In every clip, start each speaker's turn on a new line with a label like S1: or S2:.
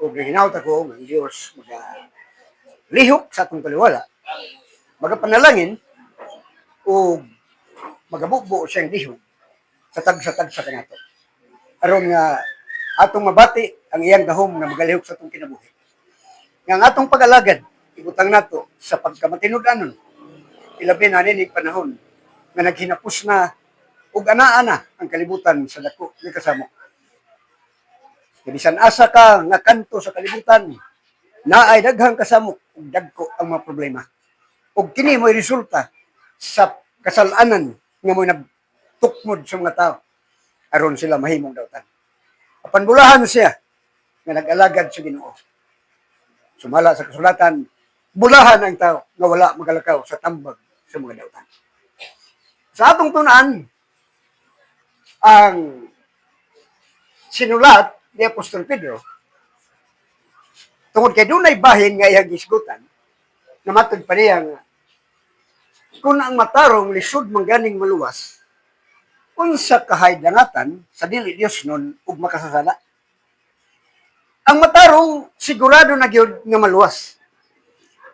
S1: O gihinaw ta ko ang Dios lihok sa atong kaliwala. Magapanalangin o magabubo siyang lihok sa tag sa kanato. Aron nga atong mabati ang iyang gahom nga magalihok sa atong kinabuhi. Nga ang atong pag-alagad, ibutang nato sa pagkamatinud-anon, ilabi na nining panahon nga naghinapos na ug anaa na ang kalibutan sa dako ni kasamo. Bisan asa ka nga kanto sa kalibutan, na ay daghang kasamo ug dagko ang mga problema. Ug kini mo'y resulta sa kasalanan nga mo'y nagtukmod sa mga tao aron sila mahimong dawtan. Apan bulahan siya nga nag-alagad sa Ginoo. Sumala sa kasulatan, bulahan ang tao nga wala magalakaw sa tambag sa mga dawtan. Sa atong tunaan, ang sinulat ni Apostol Pedro tungod kay dunay bahin nga iyang gisgutan, namatod pa niya nga kung ang matarong lisod mangganing maluwas, unsa kahay dangatan sa dili Dios nun ug makasasala. Ang matarong sigurado na gyud nga maluwas.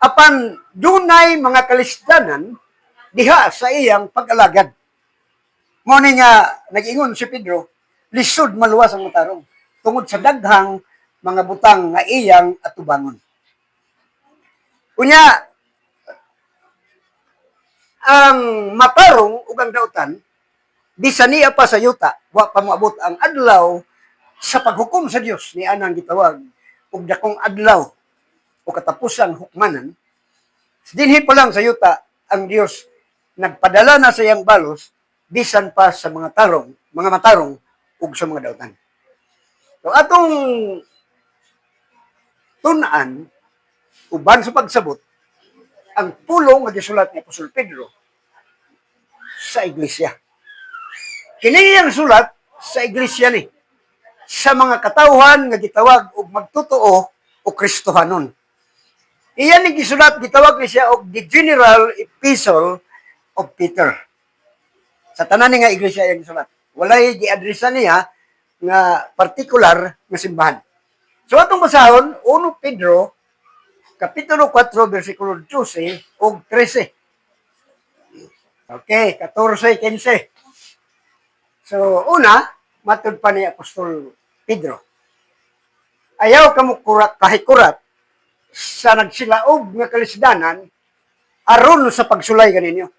S1: Apan dunay mga kalisdanan diha sa iyang pag-alagad. Mo ni nga nag-ingon si Pedro, lisod maluwas ang matarong tungod sa daghang mga butang nga iyang atubangon. Unya, ang matarong ug ang dautan, bisan niya pa sa yuta, wa pa moabot ang adlaw sa paghukom sa Dios ni anang gitawag ug dakong adlaw o katapusang hukmanan. Dinhi pa lang sa yuta ang Dios nagpadala na sa iyang balos bisan pa sa mga matarong ug sa mga dautan. So atong tun-an uban sa pagsabot ang pulong nga gisulat ni Apostol Pedro sa iglesia. Kini ang sulat sa iglesia ni sa mga katawhan nga gitawag og magtotoo o Kristohanon. Iyan ni gisulat gitawag ni siya og the General Epistle of Peter. Sa tanan nga iglesia iyang gisulat. Walay giadresa niya nga partikular nga simbahan. So atong basahon 1 Pedro Kapitulo 4, versikulo 12 o 13. Okay, 14, 15. So, una, matod pa ni Apostol Pedro. Ayaw ka mo kahikurat sa nagsilaog nga kalisdanan aron sa pagsulay kaninyo.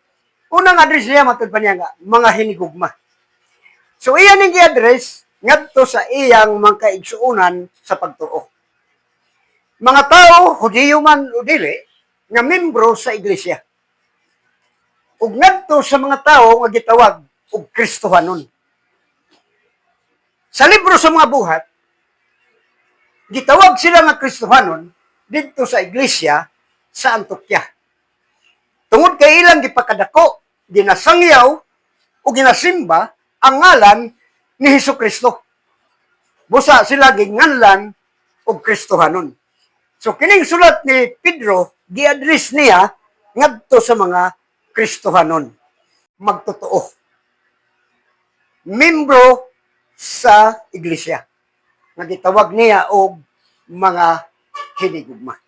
S1: Unang address niya, matod pa niya nga, mga hinigugma. So, iyan ang i-address ngadto sa iyang mga kaigsuunan sa pagtuo. Mga tao, Hudiyo man o dili, nga membro sa iglesia. Ug ngadto sa mga tao nga gitawag og Kristohanon. Sa libro sa mga buhat, gitawag sila nga Kristohanon dito sa iglesia sa Antioquia. Tungod kay ilang gipakadako, ginasangyaw o ginasimba ang ngalan ni Hesukristo. Busa sila ginganlan og Kristohanon. So, kining sulat ni Pedro, gi-address niya ngadto sa mga Kristohanon. Magtotoo. Membro sa iglesia. Nagitawag niya og mga hinigugma.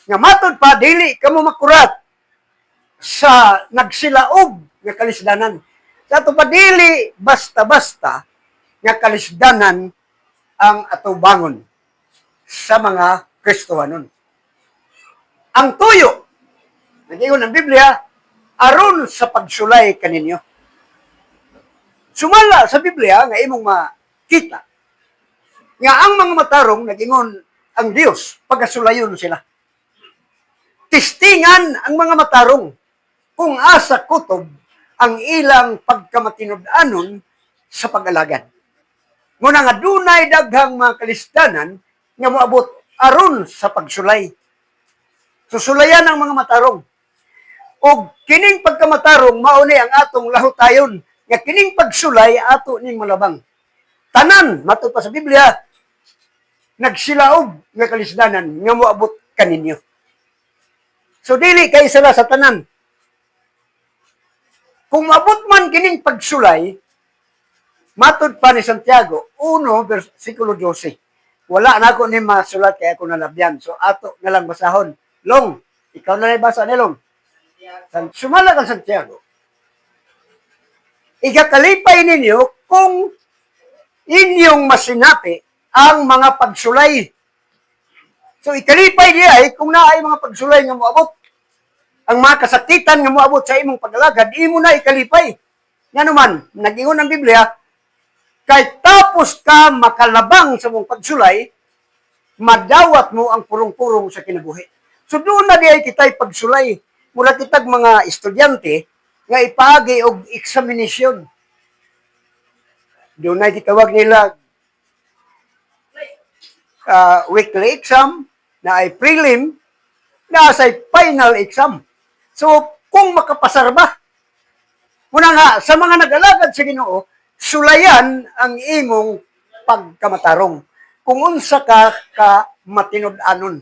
S1: Nga matod pa, dili kamo makurat sa nagsilaog nga kalisdanan. Sa ato pa, dili basta-basta nga kalisdanan ang atubangon sa mga Kristohanon. Ang tuyo, nag-iyon ng Biblia, aron sa pagsulay kaninyo. Sumala sa Biblia, nga imong makita, nga ang mga matarong, nag-ingon ang Diyos, pagkasulayon sila. Tistingan ang mga matarong kung asa kutob ang ilang pagkamatinud-anon sa pag-alagad. Muna nga dunay daghang mga kalisdanan nga moabot aron sa pagsulay. Susulayan ang mga matarong. O kining pagkamatarong mauni ang atong lahutayon nga kining pagsulay ato ning malabang. Tanan matud pa sa Biblia nagsilaog nga kalisdanan nga moabot kaninyo. So dili kay sila sa tanan. Kung maabot man kining pagsulay, matud pa ni Santiago 1 versikulo 12. Wala na ako ni masulat kaya ako nalabyan. So ato na lang basahon. Long, ikaw na lang basa ni Long. Sumala kang Santiago. Ikakalipay ninyo kung inyong masinapi ang mga pagsulay. So ikalipay niya ay kung naay mga pagsulay nga moabot. Ang mga kasakitan nga moabot sa imong pagalagad, imo na ikalipay. Nga naman, nag-ingon ang Biblia, kay tapos ka makalabang sa mong pagsulay, madawat mo ang purong-purong sa kinabuhi. So doon na diay kita'y pagsulay. Mula kitag mga estudyante nga ipaagi og examination. Doon na gitawag nila weekly exam, na ay prelim, na ay final exam. So, kung makapasar ba, muna nga, sa mga nag-alagad sa Ginoo, sulayan ang imong pagkamatarong. Kung unsa ka matinud-anon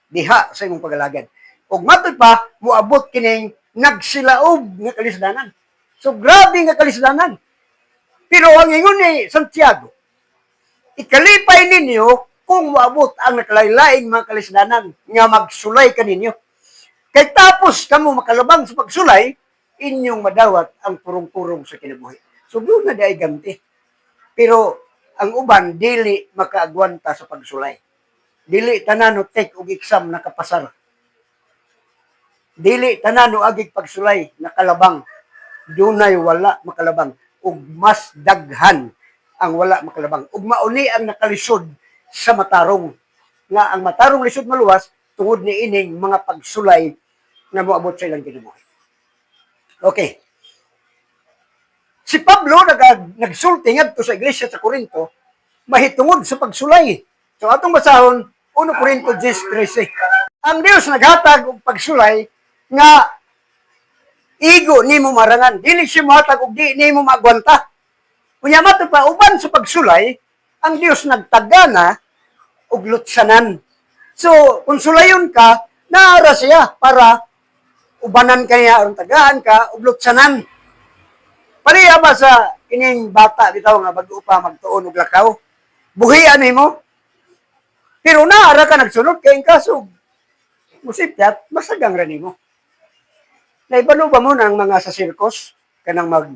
S1: diha sa imong pagalagad. Ug matod pa, muabot kining nagsilaob nga kalisdanan. So, grabe nga kalisdanan. Pero ang ingon ni Santiago, ikalipay ninyo kung maabot ang nakalain-laing mga kalisdanan nga magsulay kaninyo. Kay tapos kamo makalabang sa pagsulay, inyong madawat ang purong-purong sa kinabuhi. So doon na di ganti. Pero ang uban, dili makaagwanta sa pagsulay. Dili tanan take og exam nakapasar. Dili tanan agig pagsulay nakalabang. Dunay wala makalabang. Ug mas daghan ang wala makalabang. Ug mauni ang nakalisod sa matarong. Nga ang matarong lisod maluwas tungod ni ining mga pagsulay na moabot sa ilang kinabuhi. Okay. Si Pablo nagsulti ngadto sa iglesia sa Corinto mahitungod sa pagsulay. So atong basahon 1 Corinto 10:13. Ang Dios naghatag og pagsulay nga igo nimo marangan. Dili siya mohatag og di nimo magwanta. Kunya mato pa uban sa pagsulay, ang Dios nagtagana og lutsanan. So, kung sulayon ka, naara siya para ubanan kaya aron tagaan ka og lutsanan. Pariya ba sa ining bata bitaw nga bag-o pa magtuon og lakaw? Buhian nimo. Pero naara ka nagsunod kay kaso musipyat masagang ra nimo. Naibalo ba mo ng mga sa circus kanang mag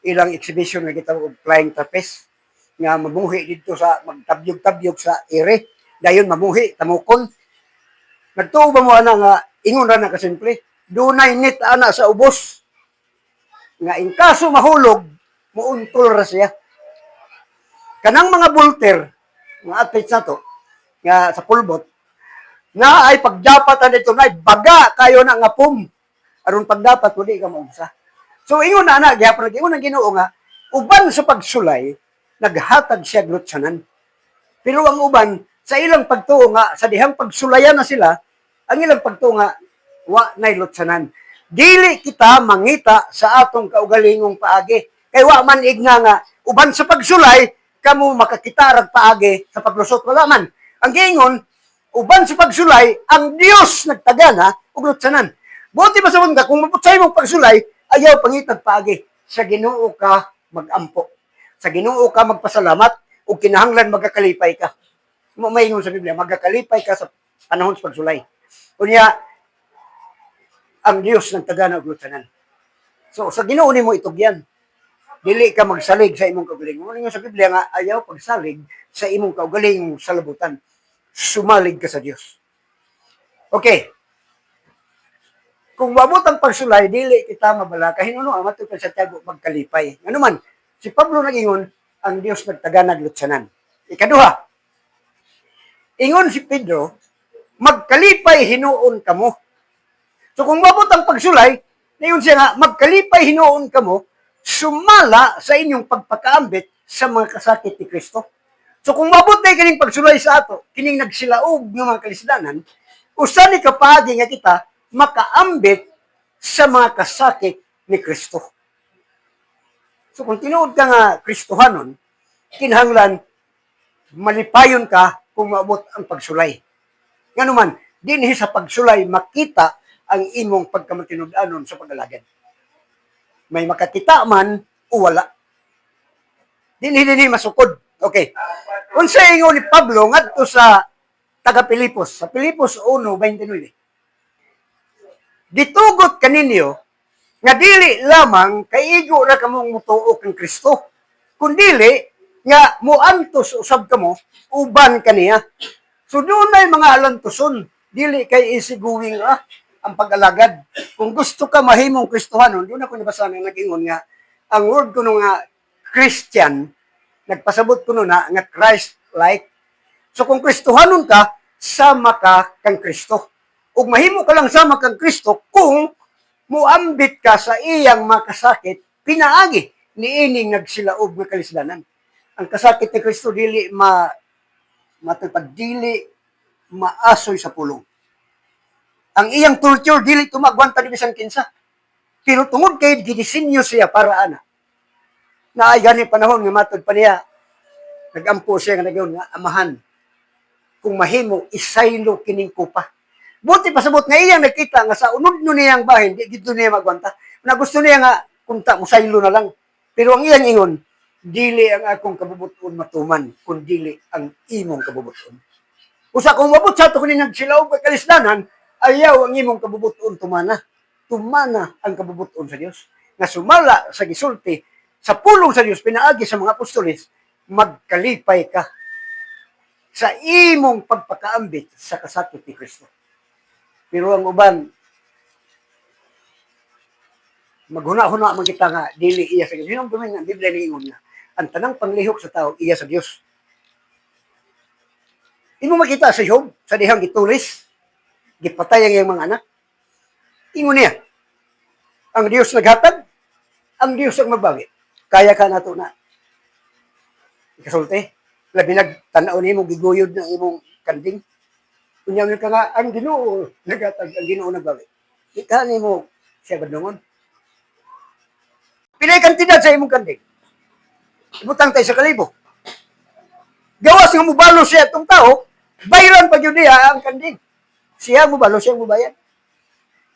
S1: ilang exhibition nga kita og flying trapeze nga mamuhi dito sa magtabyog-tabyog sa ere dayon mamuhi tamukon. Nagtuo ba mo ana nga ingon ra na kasimple dunay nit ana sa ubos nga in kaso mahulog muuntol ra siya. Kanang mga bolter mga athletes nato nga sa pulbot na ay pagdapatan dito na baga kayo na nga pum aron pagdapat uli ka maunsa. So ingon na ana gyapon ingon ang Ginoo nga uban sa pagsulay naghatag siya lutsanan. Pero ang uban sa ilang pagtuo nga sa dihang pagsulayan na sila ang ilang pagtuo nga wa nay lutsanan. Dili kita mangita sa atong kaugalingong paagi. Kay wa man igna nga uban sa pagsulay kamo makakitarag paagi sa paglusot wala man. Ang giingon uban sa pagsulay ang Dios nagtagana og lutsanan. Buti ba sa mga kung maputsay mong pagsulay ayaw pangitag paagi sa Ginoo ka magampo. Sa Ginoo ka magpasalamat ug kinahanglan magakalipay ka. Maingon sa Biblia magakalipay ka sa panahon sa pagsulay. Unya ang Dios nagtagana og lutsanan. So sa Ginoo nimo itugyan. Dili ka magsalig sa imong kaugalingon. Ingon sa Biblia nga ayaw pagsalig sa imong kaugalingong salabutan. Sumalig ka sa Dios. Okay. Kung mabot ang pagsulay, dili kita mabala. Kahinuno ang matukan sa Santiago magkalipay. Ano man, si Pablo nag-ingon, ang Dios nagtaganag lutsanan. Ikaduha, ingon si Pedro, magkalipay hinuon kamo. So kung mabot ang pagsulay, nayon siya nga, magkalipay hinuon kamo, sumala sa inyong pagpakaambit sa mga kasakit ni Kristo. So kung mabot na kining pagsulay sa ato, kining nagsilaog ng mga kalisdanan, usa ni kapagi nga kita, makaambit sa mga kasakit ni Kristo. So kung tinuod ka nga Kristohanon, kinahanglan malipayon ka kung maabot ang pagsulay. Nga naman, dinhi sa pagsulay makita ang imong pagkamatinud-anon sa pagalagad. May makakita man o wala. Dinhi masukod. Okay. Unsa ingon ni Pablo ngadto sa taga Pilipos, sa Pilipos 1:29. Ditugot kaninyo nga dili lamang kaigo ra kamong mutuo kang Kristo, kundili nga muantos usab kamo uban kaniya. So doon ay mga alantoson, dili kay isiguwing ang pag-alagad. Kung gusto ka mahimong Kristohanon, doon ako nabasa na nag-ingon nga, ang word ko nga Christian, nagpasabot ko na nga Christ-like. So kung Kristohanon ka, sama ka kang Kristo. Ug mahimo ka lang sama kang Kristo kung muambit ka sa iyang makasakit, pinaagi ni ining nagsilaob nga kalisdanan. Ang kasakit ni Kristo dili matupad, dili maasoy sa pulong. Ang iyang torture dili tumagwanta di bisan kinsa. Pero tungod kay gidisenyo siya para ana. Na ay gani panahon nga matud pa niya nagampo siya nga nagyon nga amahan. Kung mahimo isaylo kining kupa. Buti pasabot nga iyang nakita nga sa unod no niyang bahin di gid niya magwanta. Na gusto niya nga kunta musaylo na lang. Pero ang iyang ingon, dili ang akong kabubuton matuman, kundi ang imong kabubuton. Usa kung mabot sa ito kung nagsilaw ka kalisdanan, ayaw ang imong kabubuton tumana. Tumana ang kabubuton sa Dios. Nga sumala sa gisulti, sa pulong sa Dios, pinaagi sa mga apostoles, magkalipay ka sa imong pagpakaambit sa kasakit ni Kristo. Pero ang uban, maghuna-huna man kita nga, dili iya sa Dios. Yun ang dumin nga, Biblia niingon nga, ang tanang panglihok sa tao, iya sa Dios. Imo makita sa Job, sa dihang gitulis, gipatay ang iyang mga anak. Ingon niya, ang Dios naghatag, ang Dios ang magbawi. Kaya ka na ito na. Ikasulti, labi nagtanaw niyo mong giguyod ng imong kanding. Kunyamin ka nga, ang Ginoo naghatag, ang Ginoo nagbawi. Ikahan mo siya badungon. Pilay kantidad sa imong kanding. Ibutang tayo sa kalibo. Gawas nga mubalo siya itong tao, bayran pa yun niya ang kanding. Siya mubalo, siya mubayan.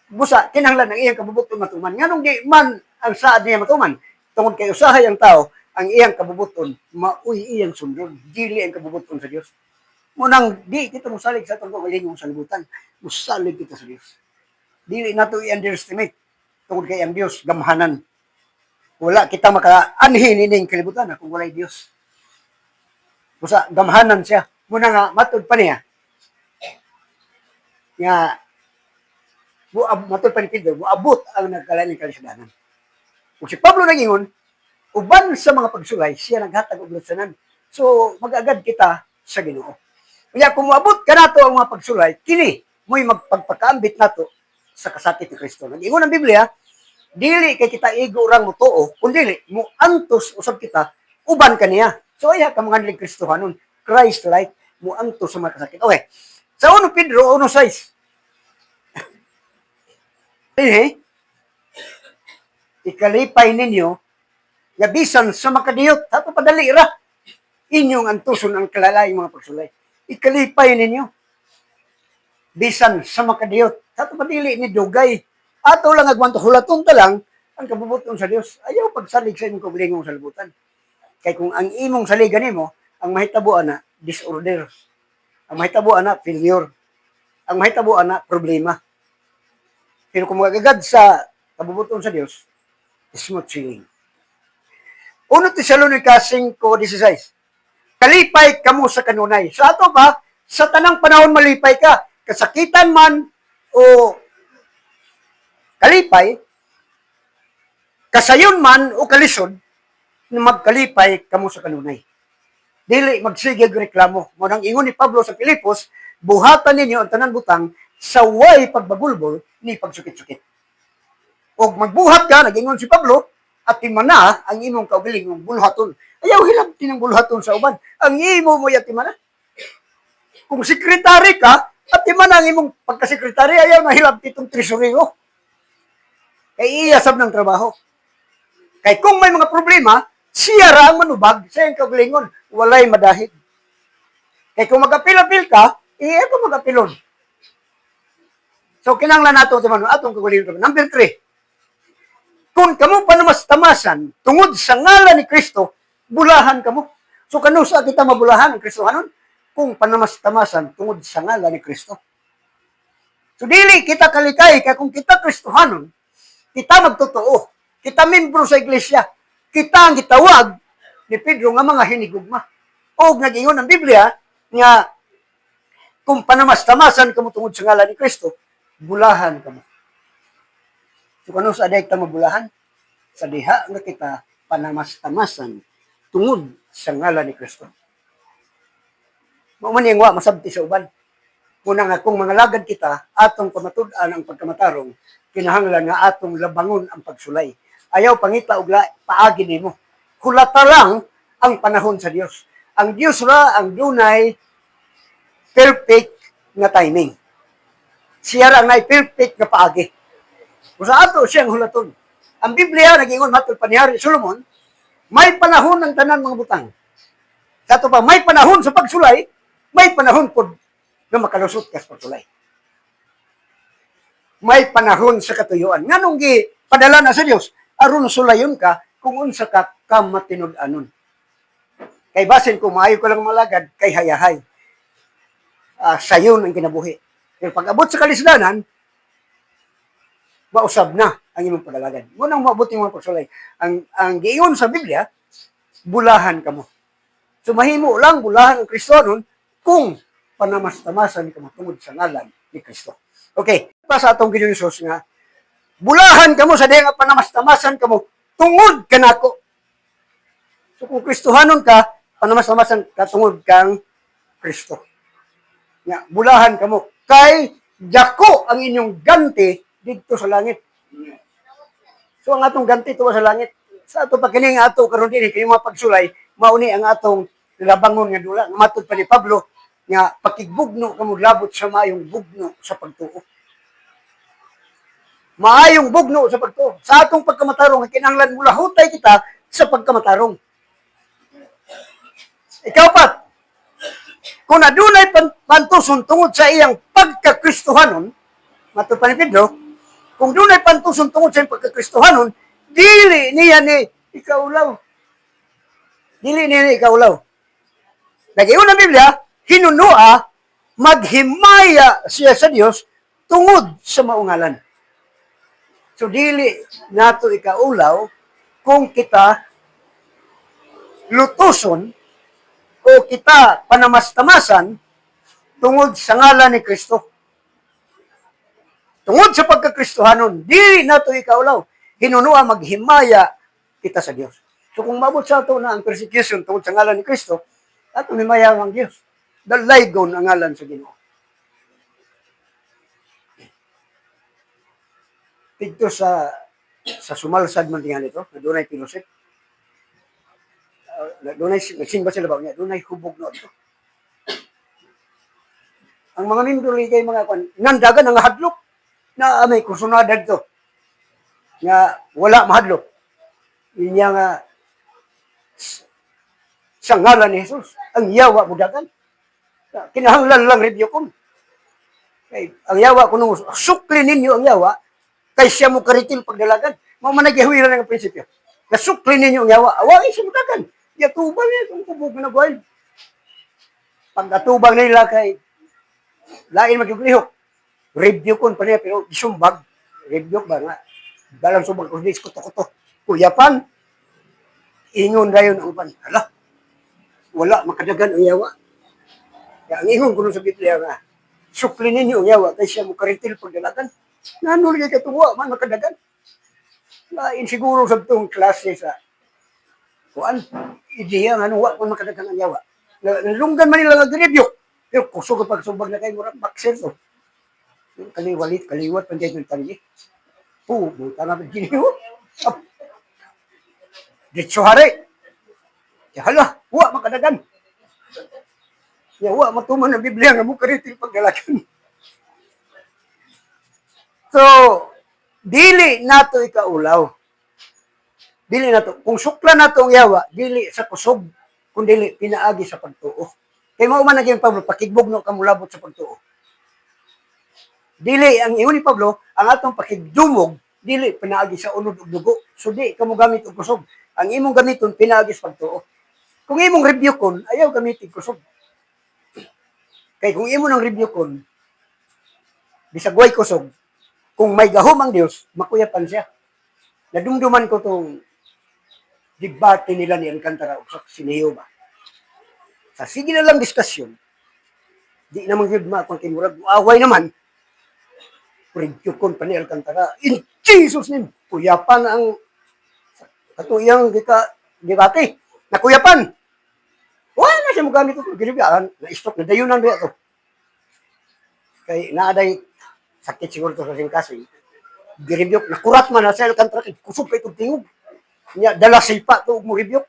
S1: Busa, kinahanglan ang iyang kabubuton matuman. Nga nung di man ang saad niya matuman, tungod kay usahay ang tao, ang iyang kabubuton, mauy iyang sundon. Dili ang kabubuton sa Dios. Munang, di kita musalig sa itong kagalingong salibutan. Musalig kita sa Dios. Dili na ito i-underestimate. Tungod kay ang Dios, gamhanan. Wala kita maka-anhin ining kalibutan kung wala'y Dios. Busa, gamhanan siya. Muna nga, matod pa niya. Nga, matod pa ni Pedro, muabot ang nagkalain ng kalisdanan. Kung si Pablo nag-ingon, uban sa mga pagsulay, siya naghatag og lutsanan. So, mag-agad kita sa Ginoo. Kaya kung muabot ka nato ang mga pagsulay, kini mo'y magpagpakaambit nato sa kasakit ni Kristo. Nag-ingon ang Biblia, dili kay kita igo orang mo tuo, kundi mo antos usab kita, uban kaniya. So, ay ka mga nilig Kristohanon, Christ-like, mo antos sa mga kasakit. Okay, sa 1 Pedro 1:6, ikalipay ninyo, nga bisan sa makadiyot, hato padali ra, inyong antuson ang kalalay mga pagsulay. Ikalipay ninyo, bisan sa makadiyot, hato padili ni dugay, ato lang agwanto hulaton ta lang, ang kabubuton sa Dios. Ayaw pagsalig sa inyong kabalingong salibutan. Kay kung ang imong saligan nimo, ang mahitabuan na disorder, ang mahitabuan na failure, ang mahitabuan na problema. Pero kung magagad sa kabubuton sa Dios, smooth sailing. 1 Tesalonica 5:16. Kalipay kamo sa kanunay. Sa ato pa, sa tanang panahon malipay ka. Kasakitan man o kalipay, kasayon man o kalisod, na magkalipay kamo sa kanunay. Dili magsigig reklamo. Munang ingon ni Pablo sa Pilipos, buhatan ninyo ang tanan butang sa way pagbagulbol ni pagsukit-sukit. O magbuhat ka, nag-ingon si Pablo, at timana ang imong kaugaling ng bulhaton. Ayaw hilabti ng bulhaton sa uban. Ang imo mo yung timana. Kung sekretary ka, at timana ang imong pagkasekretary, ayaw na hilabti itong tresorero. Kay iyasab ng trabaho. Kay kung may mga problema, siya ra ang manubag sa iyong kaugalingon. Walay madahid. Kay kung mag-apil-apil ka, ito mag-apilon. So, kinanglan nato ito atong kaugalingon. Number 3, kung kamo pa namas tamasan, tungod sa ngalan ni Kristo, bulahan kamo. So kanusa kita mabulahan ang Kristohanon kung panamas-tamasan tungod sa ngalan ni Kristo. So dili kita kalikay kay kung kita Kristohanon, kita magtotoo, kita membro sa iglesia, kita ang gitawag ni Pedro nga mga hinigugma. O nag-ingon ang Biblia nga kung panamas-tamasan kamo tungod sa ngalan ni Kristo, bulahan kamo. So kano sa aday kita mabulahan? Sa diha nga kita panamas-tamasan tungod sa ngalan ni Kristo. Mao man yang wa masabti sa uban. Muna nga kung mga lagad kita, atong pamatud-an ang pagkamatarong, kinahanglan nga atong labangon ang pagsulay. Ayaw pangita og paagi nimo. Hulata lang ang panahon sa Dios. Ang Dios ra ang dunay perfect nga timing. Siya ra nay perfect nga paagi. Usa ato siyang hulaton. Ang Biblia nag-ingon matod pa ni Hari Solomon, may panahon ng tanan mga butang. Kato pa may panahon sa pagsulay, may panahon pod na makalusot ka sa pagsulay. May panahon sa katuyuan. Nganong gi padala na sa Dios aron sulayon ka kung unsa ka kamatinud-anon. Kay basin kung maayo ko lang malagad kay hayahay. Sayon ang kinabuhi. Pero pag abot sa kalisdanan, mausab na ang imong padalagan. Munang maabot yung mga pagsulay. Ang giingon sa Biblia, bulahan kamo. So mahimo lang bulahan ang Kristohanon kung panamas-tamasan kamo tungod sa ngalan ni Kristo. Okay, pa sa atong Ginoong Hesus nga bulahan kamo sa diha nga panamas-tamasan kamo tungod kanako. So kung Kristohanon ka, panamas-tamasan ka tungod kang Kristo. Nga bulahan kamo kay dako ang inyong ganti didto sa langit. So ang atong ganti tuwa sa langit. Sa ato pa kini nga ato karon dinhi kini mga pagsulay, mauni ang atong labangon nga dula. Matod pa ni Pablo nga pakigbugno kamo labot sa maayong bugno sa pagtuo. Maayong bugno sa pagtuo. Sa atong pagkamatarong nga kinahanglan mula hutay kita sa pagkamatarong. Ikaw pat, kung adunay pantuson tungod sa iyang pagkakristohanon, matod pa ni Pedro, kung dunay pantuson tungod sa iyang pagkakristohanon, dili niya ni ikaulaw. Dili niya ni ikaulaw. Nag-iyon ang Biblia, hinunua, maghimaya siya sa Dios tungod sa maungalan. So, dili nato ikaulaw kung kita lutuson o kita panamas-tamasan tungod sa ngalan ni Kristo. Tungod sa pagkakristohanon, dili nato ikaulaw. Hinunua, maghimaya kita sa Dios. So, kung mabot sa ato na ang persecution tungod sa ngalan ni Kristo, ato himaya ang Dios. Dalaygon ang ngalan sa Ginoo. Dito sa sumalsad man tingan ito, na dunay pinusit. Dunay nagsimba sila ba niya, dunay hubog no ito. Ang mga minduli kay mga nandagan ang hadlok na may kusunada dito. Nga wala mahadlok. Inya nga sa ngalan ni Jesus, ang yawa budagan. Kinahanglan lang review ko. Kay ang yawa kuno sukli ninyo ang yawa kay siya mo karitil pagdalagan. Mao man nagihuwiran ang prinsipyo. Nasukli ninyo ang yawa, away siya budagan. Yatubang niya kung kubog na buhay. Pag atubang nila kay lain magkiklihok, review ko pa niya, pero isumbag, review ba nga, dalang sumbag ko, kuto-kuto, kuyapan, ingon gayon ang upan, hala, wala, makadagan ang yawa. Kaya ang ingon ko sa Biblia nga, sukli ninyo ang yawa, kaya siya mo karitil pagdalagan, nanuloy katuwa, man makadagan. Lain siguro sa itong klase sa kuan, ideya nga nuwa kung makadagan ang yawa. Nalunggan man nila nag-review. Pero kusog pag sumbag na kayo murang bakser to. Kaliwat panjay ng tali. Buta nga giniyo. Ditso hari. Hala, huwa makadagan. Ya, huwa matuman ang Biblia nga mo karitil pagdalagan. So, dili nato ikaulaw. Dili nato. Kung sukla nato ang yawa, dili sa kusog, kung dili pinaagi sa pagtuo. Kaya mao man naging Pablo, pakigbugno ka mulabot sa pagtuo. Dili, ang iyon ni Pablo, ang atong pakigdumog, dili pinaagi sa unod ug dugo. So di, kamo gamit og kusog. Ang imong gamiton, pinaagi sa pagtuo. Kung imong review kon, ayaw gamitin kusog. Kay kung imo nang review kon, bisag way kusog, kung may gahom ang Dios, makuyapan siya. Nadumduman ko tong debate nila ni Alcantara o sa Sineo ba. Sa sige na lang diskusyon, di naman yun murag away naman, review kon pa ni Alcantara, in Jesus name, kuyapan ang katuyang debate. Nakuyapan. Wala siya mo gamit ito. Ginibiyaan, na-stop, nadayunan rin ito. Kay naaday sakit siguro ito sa singkasing. Giribiyok, nakurat man na sa Alcantara, kusog ka itong tingog. Nya, dala sipa ito, mo ribiyok.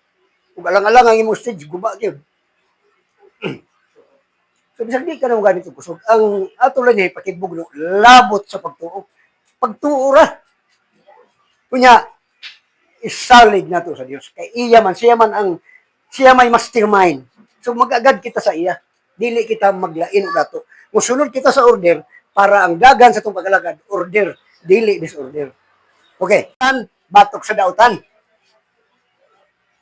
S1: Kung alang-alang ang imong stage, guba yun. So, bisag di ka na mo gamit itong kusog. Ang ato lang niya, pakibog no, labot sa pagtuo. Pagtuo ra. Kunya, isalig na to sa Dios. Kay iya man, siya may mastermind. So mag-agad kita sa iya. Dili kita maglain o dato. Musunod kita sa order para ang dagan sa itong pag-alagad, order, dili disorder. Okay. Batok sa dautan.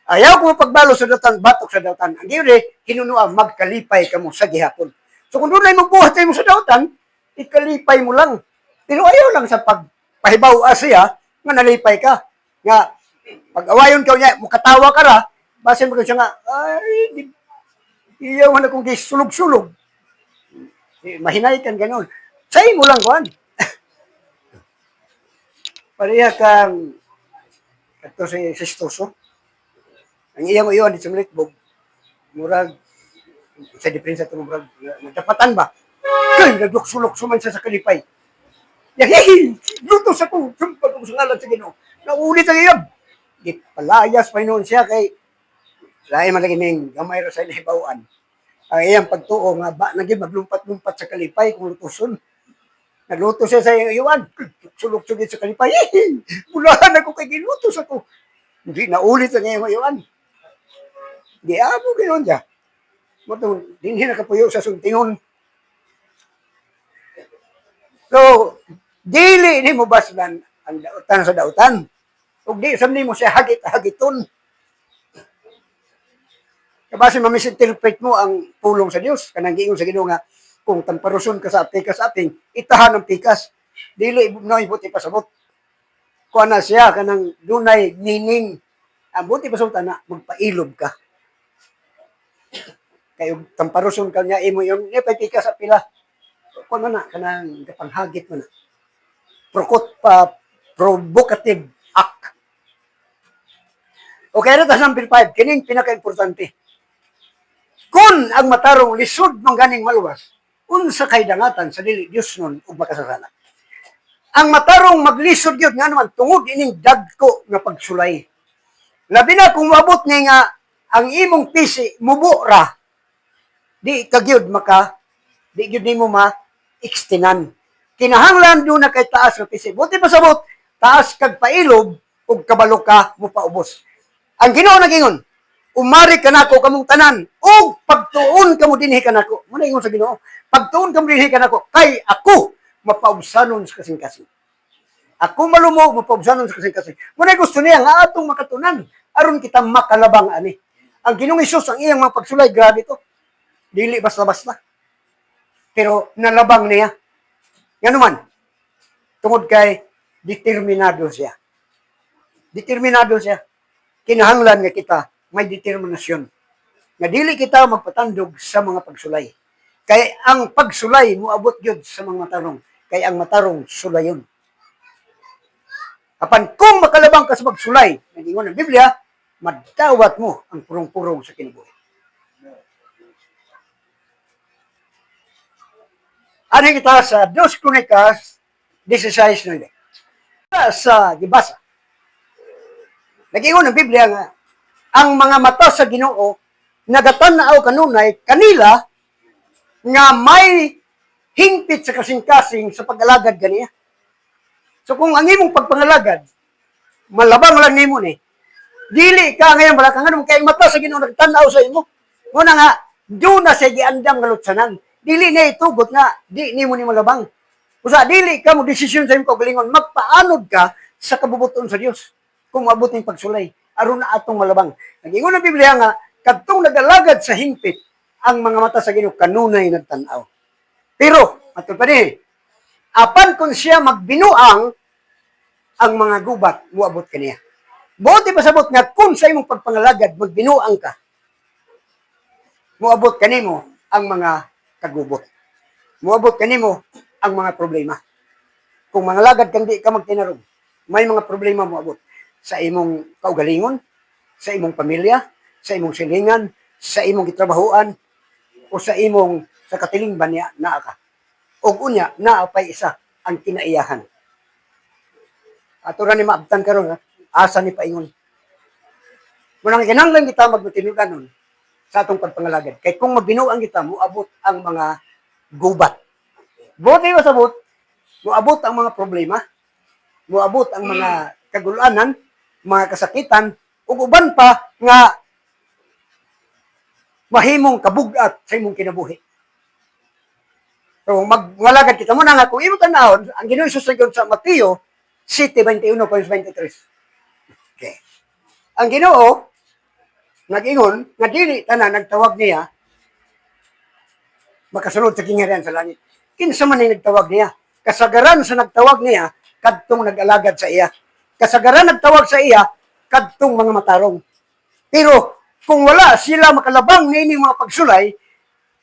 S1: Ayaw ko pagbalo sa dautan, batok sa dautan. Ang yun hinunuan, magkalipay ka mo sa gihapon. So kung doon na mo buhat mo sa dautan, ikalipay mo lang. Pero ayaw lang sa pagpahibaw siya, nga nalipay ka. Nga, pag-awayon ka niya, mukatawa ka ra, basin mo ka siya nga, ay, iyaw man akong sulog-sulog. Mahinay kan ganon. Say mo lang, kuhan. Pareha kang, ito si Sistoso. Ang iyang iyon, di sumulit, murag, sa diferensya ito, murag, nagdapatan ba? Kaya, nagduksulok suman siya sa kalipay. Hey, luto sa ko, sumpag ko sa ngalan sa Ginoo. Naulit ang iyab. Di palayas pa noon siya kay lahi man lagi ning gamay ra sa ilahibawaan. Ang iyang pagtuo nga ba naging maglumpat-lumpat sa kalipay kung lutuson. Nagluto siya sa iwan, sulok-sulok sa kalipay. Bulahan ako kay giluto sa ko. Hindi naulit ang iyang iwan. Di abo ganoon siya. Mo dinhi nakapuyo sa suntingon. So, dili ni mo baslan ang dautan sa dautan. Ug di sam nimo siya hagit-hagiton. Kabasi mamisinterpret mo ang pulong sa Dios kanang giingon sa Ginoo nga kung tamparuson ka sa ating itahan ang pikas. Dili na ibuti pasabot. Kuha na siya kanang dunay nining. Ang buti pasabot na magpailob ka. Kayo tamparuson ka niya imo yon ipay pikas sa pila. Kuha na kanang kapanghagit mo na. Provocative act. Okay, na tas number 5, kining pinaka-importante. Kung ang matarong lisod ng ganing maluwas, unsa kay dangatan sa dili Dios nun ug makasasala. Ang matarong maglisod gyud nga naman tungod ining dagko nga pagsulay. Labi na kung moabot ni nga ang imong pisi mubo ra. Di kagyud di gyud nimo ma-extinan. Kinahanglan do na kay taas nga pisi. Buti pasabot, taas kag pailob ug kabalo ka mo paubos. Ang Ginoo nagingon, umari ka nako kamong tanan ug pagtuon kamo dinhi kanako. Mo ingon sa Ginoo, pagtuon kamo dinhi kanako kay ako mapaubsanon sa kasing-kasing. Ako malumo mapaubsanon sa kasing-kasing. Mo gusto niya nga atong makatunan aron kita makalabang ani. Ang Ginoong Hesus ang iyang mga pagsulay grabe to. Dili basta-basta. Pero nalabang niya. Nga naman, tungod kay determinado siya. Determinado siya. Kinahanglan nga kita may determinasyon. Nga dili kita magpatandog sa mga pagsulay. Kay ang pagsulay moabot gyud sa mga matarong. Kay ang matarong sulayon. Apan kung makalabang ka sa pagsulay, nagingon ng Biblia, madawat mo ang purong-purong sa kinabuhi. Ano kita sa 2 Crónicas 16:9. Sa gibasa. Nagingon ng Biblia nga, ang mga mata sa Ginoo nagatanaw kanunay kanila nga may hingpit sa kasing-kasing sa pag-alagad ganiya. So kung ang imong pagpangalagad, malabang lang nimo ni, dili ka ngayon balakang ano, kaya mata sa Ginoo nagtanaw sa imo. Muna nga, doon na sa giandam nga lutsanan. Dili na itugot nga, di nimo ni malabang. Usa, dili ka mo desisyon sa imong kaugalingon, magpaanod ka sa kabubuton sa Dios. Kung maabot ng pagsulay, aron na atong malabang. Nagingon ang Biblia nga, kadtong nagalagad sa hingpit, ang mga mata sa Ginoo kanunay nagtan-aw. Pero ato pa ni, apan kung siya magbinuang, ang mga gubat muabot kaniya. Buti pasabot nga kung sa imong pagpangalagad magbinuang ka, muabot kanimo ang mga kagubot. Muabot kanimo ang mga problema. Kung mangalagad kang di ka magtinarong, may mga problema muabot sa imong kaugalingon, sa imong pamilya, sa imong silingan, sa imong gitrabahoan, o sa imong sa katilingban niya naa ka. O unya, naa pa'y isa ang kinaiyahan. Ato ra ni maabtan karon, asa ni paingon. Munang kinahanglan kita magmatinuganon sa atong pagpangalagad. Kay kung magbinuang kita, muabot ang mga gubat. Buti masabot, muabot ang mga problema, muabot ang mga kagulanan, mga kasakitan, ug uban pa nga mahimong kabugat sa imong kinabuhi. So magwalagad kita mo na nga kung imo tan-awon ang Ginoo Hesus sa Mateo 7:21-23. Okay. Ang Ginoo nag-ingon nga dili tanan nagtawag niya makasulod sa kingharian sa langit. Kinsa man ang nagtawag niya? Kasagaran sa nagtawag niya kadtong nag-alagad sa iya. Kasagaran nagtawag sa iya kadtong mga matarong. Pero kung wala sila makalabang ni mga pagsulay,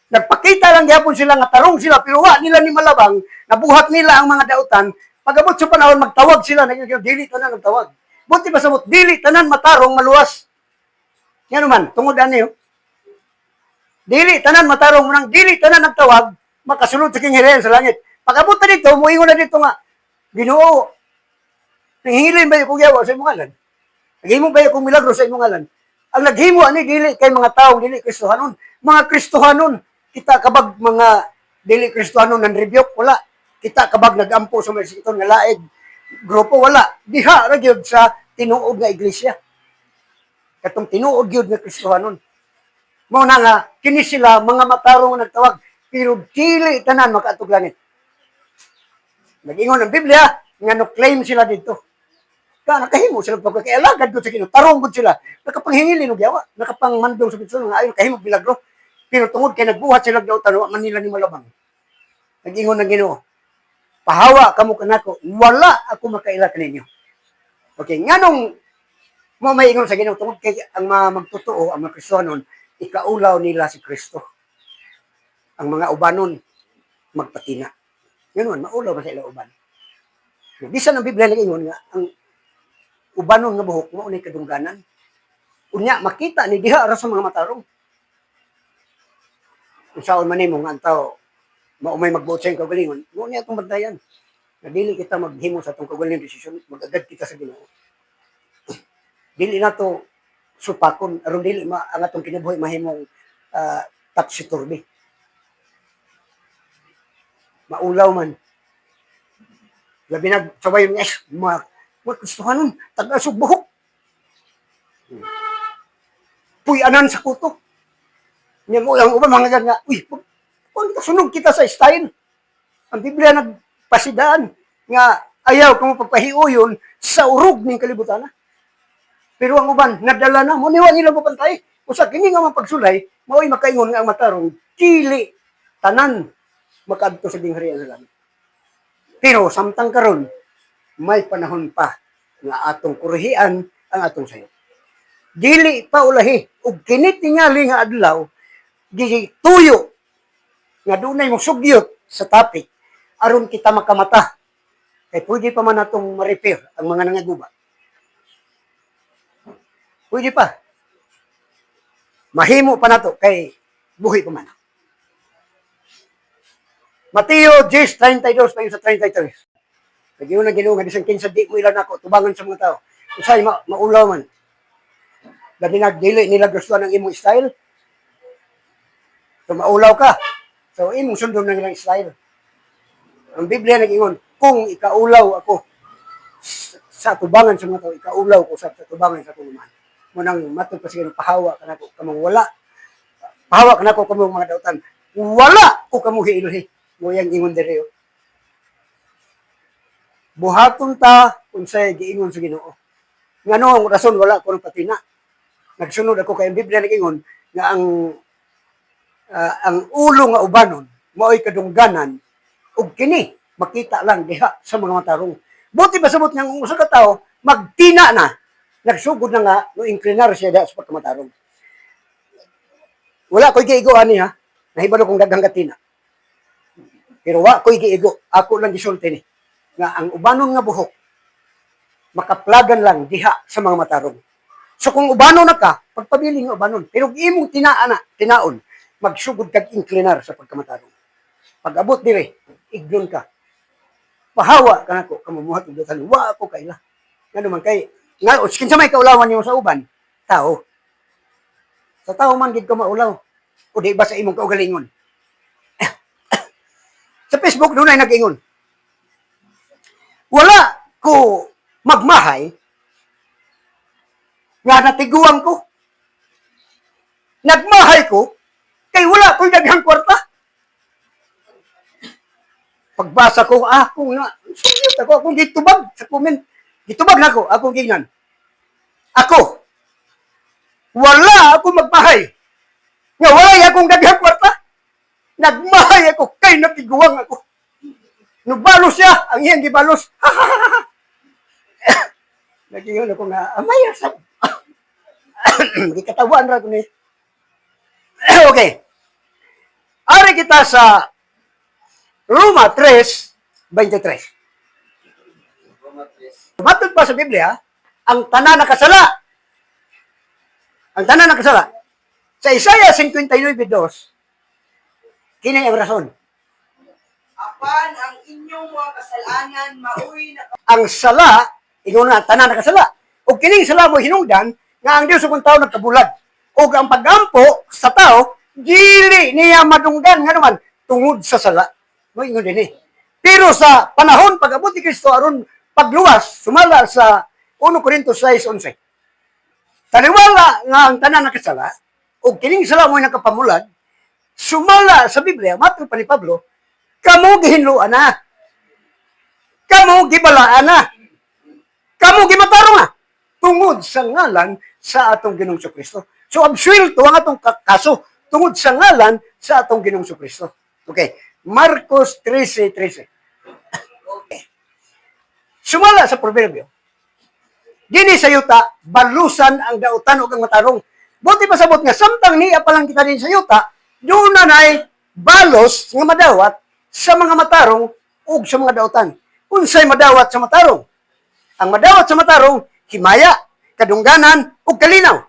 S1: nagpakita lang gyapon sila nga tarong sila pero wa nila ni malabang, nabuhat nila ang mga dautan, pagabot sa panahon magtawag sila naging dili tanan nagtawag. Buti pa sabot dili tanan matarong maluwas. Ngano man tungod ani dili tanan matarong nang dili tanan nagtawag makasulod sa kingharian sa langit. Pagabot ta dito moingon na dito nga Ginoo, nangihilin ba yung yawa sa imong ngalan? Naghimo ba yung milagro sa imong ngalan? Ang naghimo ani dili kay mga tawo dili Kristohanon. Mga Kristohanon, kita kabag mga dili Kristohanon nan rebuke wala. Kita kabag nagampo sa mga siton nga laig grupo wala. Diha ra gyud sa tinuod nga iglesia. Katong tinuod gyud nga Kristohanon. Mao na nga kini sila mga matarong nagtawag pero dili tanan makaatog langit. Nag-ingon ang Biblia nga no claim sila dito. Ka nakahimo sila pagkakaialagad ko sa Ginoo. Tarong gud sila. Nakapanghingili og yawa, nakapangmandong sa Ginoo nga ayon kahimo milagro. Pero tungod kay nagbuhat sila daw tanwa man nila ni malabang. Nag-ingon ang Ginoo. Pahawa kamo kanako, wala ako makaila kaninyo. Okay, nganong mo may ingon sa Ginoo tungod kay ang mga magtotoo, ang mga Kristiyanon, ikaulaw nila si Kristo. Ang mga ubanon magpatina. Ngayon, maulaw ba sa ila uban? Bisan ang Biblia nag-ingon nga ang ubanon nga buhok mo unay kadungganan. Unya makita ni diha ra sa mga matarong. Unsaon man nimo nga antaw maumay magbuot sa kaugalingon, mo niya atong bantayan. Na dili kita maghimo sa atong kaugalingon desisyon, magagad kita sa Ginoo. Dili nato supakon aron dili ang atong kinabuhi mahimong tapsi-turbi. Maulaw man. Labi na sabay yung mga Kristohanon, taga-asog buhok. Puy-anan sa kuto. Niya mo ang uban mga nga, uy, kung sunog kita sa style. Ang Biblia nagpasidaan nga ayaw kung pagpahiuyon sa urog ng kalibutan. Pero ang uban, nadala na, muniwa nila mapantay. Kung sa kini nga mapagsulay, mao'y makaingon nga ang matarong, dili, tanan, makaadto sa gingharian sa langit. Pero samtang karon may panahon pa nga atong kurihian ang atong sayo. Dili pa ulahi ug kini tingali nga adlaw gituyo nga dunay mo sugyot sa topic aron kita makamata kay pwede pa man natong ma-repair ang mga nangaguba. Pwede pa. Mahimo pa nato kay buhi pa man. Mateo 10:32 pa sa 33. Nagyo na Ginoo nga bisan kinsa di mo ilan ako tubangan sa mga tao. Usay maulaw man. Dali nagdili nila gusto ng imong style. So maulaw ka. So imong sundon ng ilang style. Ang Biblia nag-ingon, kung ikaulaw ako sa tubangan sa mga tao, ikaulaw ko sa tubangan sa tuluman. Munang matod pa siguro pahawa kanako kamong wala. Pahawa kanako kamong mga dautan. Wala ko kamuhi iluhi. Mo yang ingon diri. Buhaton ta unsay giingon sa Ginoo. Ngano ang rason wala ko ng patina. Nagsunod ako kay Biblia nagingon nga ang ulo nga ubanon mao'y kadungganan ug kini makita lang diha sa mga matarong. Buti ba sabot nga usa ka tawo magtina na nagsugod na nga no inclinar siya diha sa pagkamatarong. Wala ko'y giigo ani ha. Nahibalo kong daghang katina. Pero wa ko'y giigo. Ako lang gisulti ni nga ang ubanon nga buhok makaplagan lang diha sa mga matarong. So kung ubanon na ka, pagpabiling ubanon. Pero imong tinaon, magsugod kag inclinar sa pagkamatarong. Pag abot dire, ignon ka. Pahawa ka nako, kamumuhat ng dutan. Wa ako kaila. Nga naman kay, nga, kinsa may kaulawan niyo sa uban, tao. Sa tao man gid ka maulaw. O di ba sa imong kaugalingon? Sa Facebook doon ay nag-ingon. Wala ko magmahay nga natiguan ko. Nagmahay ko, kay wala ko'y daghang kwarta. Pagbasa ko, akong na, sumit ako, akong gitubag sa comment. Gitubag na ako, akong gingnan. Ako, wala akong magmahay. Nga wala akong daghang kwarta. Nagmahay ako, kay natiguan ako. Nubalos siya, ang iyang gibalos. Nagingon ako nga, amay asap. Katawan ra ko ni. Okay. Ari kita sa Roma 3:23. Matod pa sa Biblia, ang tanan nakasala. Ang tanan nakasala. Sa Isaiah 59:2, kini ang rason.
S2: Apan ang inyong mga kasalanan maoy na
S1: Ang sala, ingon na tanan nakasala. O kining sala mo hinungdan nga ang Dios ug tao nagkabulag. O ang pagampo sa tao, dili niya madunggan nga naman tungod sa sala. Mo ingon dinhi. Pero sa panahon pag-abot ni Kristo aron pagluwas, sumala sa 1 Corintios 6:11. Taniwala nga ang tanan nakasala, o kining sala mo nakapamulag, sumala sa Biblia, matod pa ni Pablo, kamo gihinluan na. Kamo gibalaan na. Kamo gimatarong na. Tungod sa ngalan sa atong Ginoong Kristo. So, absuelto ang atong kaso tungod sa ngalan sa atong Ginoong Kristo. Okay. Marcos 13:13. Okay. Sumala sa proverbio. Dini sa yuta, balusan ang dautan o ang matarong. Buti pasabot nga, samtang niya palang kita din sa yuta, doon na na'y balos nga madawat sa mga matarong o sa mga dautan. Unsay madawat sa matarong? Ang madawat sa matarong, himaya, kadungganan, o kalinaw.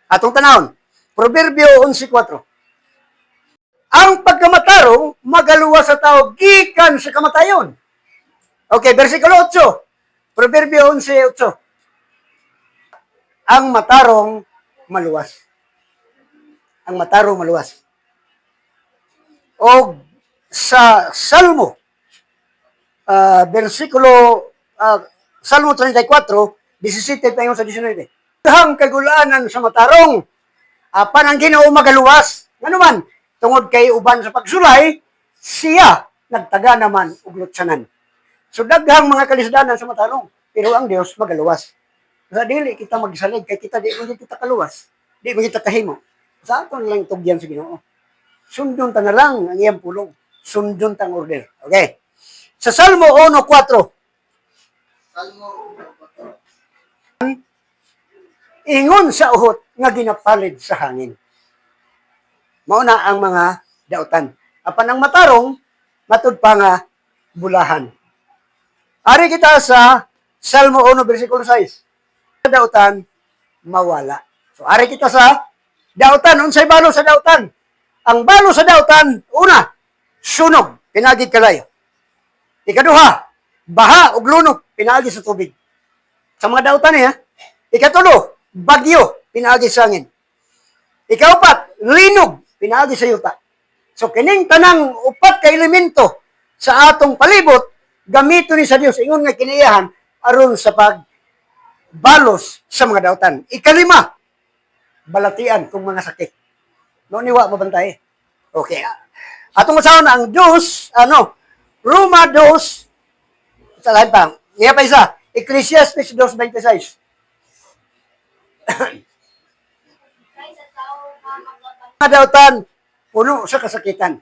S1: Atong tanawon, Proverbio 11:4. Ang pagkamatarong, magaluwa sa tao, gikan sa kamatayon. Okay, versikulo 8. Proverbio 11:8. Ang matarong maluwas. Ang matarong maluwas. O sa Salmo, Salmo 34:17 paingon sa 19. Dahang kagulaanan sa matarong, apan ang Ginoo magaluwas. Ngano man, tungod kay uban sa pagsulay, siya nagtaga naman og lutsanan. So daghang mga kalisdanan sa matarong, pero ang Dios magaluwas. Sa dili kita magsalig kay kita di mo kita kaluwas. Di mo kita kahimo. Sa aton lang tugyan sa Ginoo. Sundon ta na lang ang iyang pulong. Sundon tang order. Okay. Sa Salmo 1:4.
S2: Salmo
S1: Ingon sa uhot nga ginapalid sa hangin. Mao na ang mga dautan. Apan ang matarong matud pa nga bulahan. Ari kita sa Salmo 1:6. Dautan mawala. So ari kita sa dautan, unsay balo sa dautan? Ang balo sa dautan, una, sunog, pinagid kalayo. Ikaduha, baha ug lunok, pinagi sa tubig. Sa mga dautan niya, ikatulo, bagyo, pinagi sa hangin. Ikaupat, linog, pinagi sa yuta. So kining tanang upat ka elemento sa atong palibot, gamito ni sa Dios ingon nga kiniyahan aron sa pagbalos sa mga dautan. Ikalima, balatian kung mga sakit. No niwa mabantay. Okay. Atong usaon ang Diyos, Roma 2, sa lahat pa. Niya pa isa, Ecclesiastes 2:26. Kadautan, puno sa kasakitan.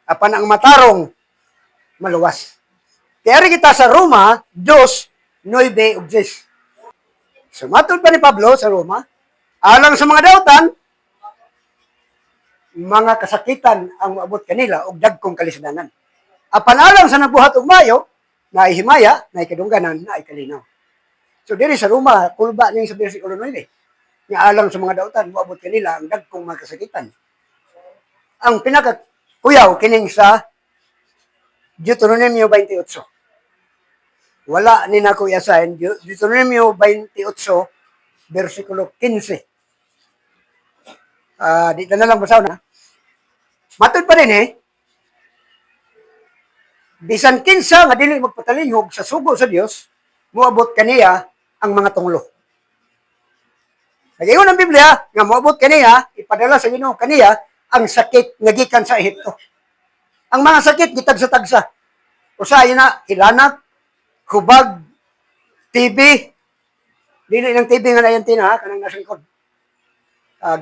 S1: Apan ang matarong, maluwas. Kaya kita sa Roma, 2:9 ug 10. Sumatod pa ni Pablo sa Roma, alang sa mga dautan, mga kasakitan ang maabot kanila og dagkong kalisdanan. Apan alang sa nabuhat og mayo, na himaya, na kadungganan, na kalinaw. So diri sa Roma, kulba niya sa versikulo 9. Nga alang sa mga dautan, maabot kanila ang dagkong mga kasakitan. Ang pinakakuyaw kining sa Deuteronomio 28. Wala ni na ko i-assign, Deuteronomio 28, versikulo 15. Di na lang basaw na. Matod pa rin bisan kinsa nga dili magpatalihog sa sugo sa Dios, moabot kaniya ang mga tunglo. Nagayon ang Biblia nga moabot kaniya, ipadala sa Ginoo kaniya ang sakit nga gikan sa Ehipto. Ang mga sakit gitagsa-tagsa. Usahay na hilanat, hubag, TB, dili ng TB nga nayantina, kanang nasa likod.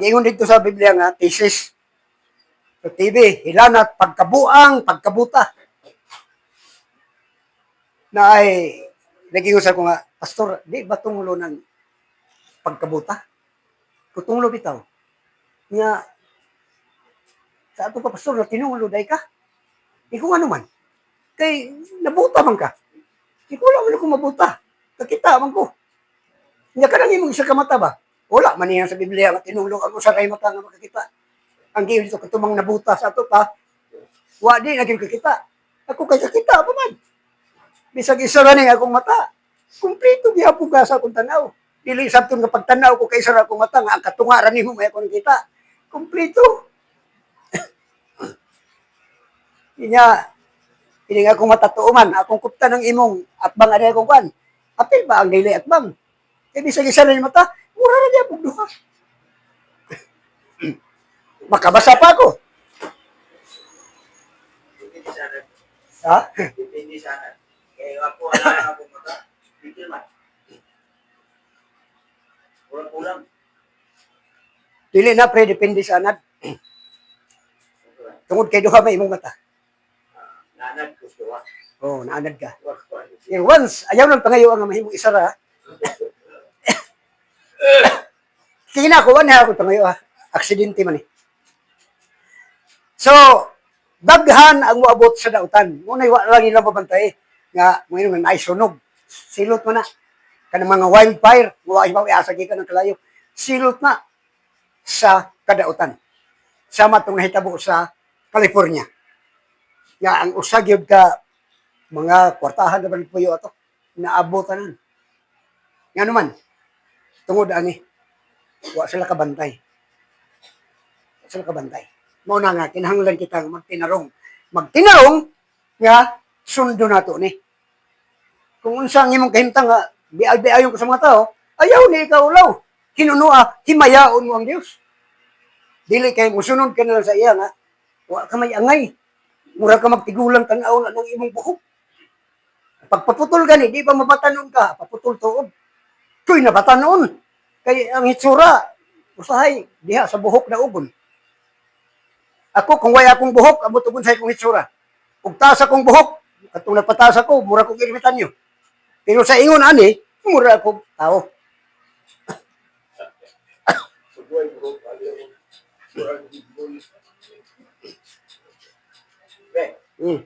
S1: Giingon dito sa Biblia nga, thesis. So, TB, hilanat, pagkabuang, pagkabuta. Na ay, nag-iusap ko nga, Pastor, di ba tunglo ng pagkabuta? Kutunglo bitaw. Nga, sa ato pa, Pastor, na tinunglo dahi ka? Ikaw ano man? Kay, nabuta man ka. Ikaw lang ako mabuta. Kakita man ko. Nga ka nang imong isa ka mata ba? Wala man niya sa Biblia nga tinulong ako sa kay mata nga makakita. Ang giyon dito katumang nabuta sa ato pa. Wa di naging kakita. Ako kay kakita pa man. Bisag isa ra ning akong mata. Kumpleto gyapon ka sa akong tanaw. Dili sabton nga pagtanaw ko kay isa ra akong mata nga ang katunga ra nimo may akong kita. Kumpleto. Inya ini nga akong matatuuman, akong kupta ng imong atbang ari akong kwan. Apil ba ang dili atbang? Kaya bisag isa rin mata, mura na niya pagduha. Makabasa pa ako.
S3: Depende sana.
S1: Ha?
S3: Depende sana. Kaya ako wala na akong mata. Pikir man. Kulang-kulang.
S1: Dili na pre, depende sa anad. Tungod kay duha may imong mata.
S3: Nanag gusto ka.
S1: Oh, naanad ka. Yung once, ayaw lang pangayo ang mahimong isa ra. Kinakuha na ako pangayo aksidente man So, daghan ang moabot sa dautan. Muna wala lang ilang pabantay nga ngayon nga naisunog. Silot mo na. Kanang mga wildfire, wa iasa ka ng kalayo. Silot na sa kadautan. Sama itong nahitabo sa California. Nga ang usagyod ka mga kwartahan na balik po yun ito. Naabotan nun. Nga naman, tungod ani, wa sila kabantay. Wa sila kabantay. Mauna nga, kinahanglan kitang magtinarong. Magtinarong, nga, sundo na to ni. Kung unsang imong kahimtang nga, bial-biayon ko sa mga tao, ayaw ni ikaw ulaw. Hinunua, himayaon mo ang Diyos. Dili kay musunod ka na lang sa iya nga, wa ka may angay. Mura ka magtigulang tanaw na ng imong buhok. Pagpaputol gani, di ba mabatanon ka? Paputol tuod. Kuy nabatanon. Kay ang hitsura, usahay, diha sa buhok na ugon. Ako, kung wala akong buhok, abot ugon sa akong hitsura. Kung taas akong buhok, atong nagpataas ako, mura kong irimitan nyo. Pero sa ingon, ani, mura akong tao.
S3: Be,
S1: Hmm.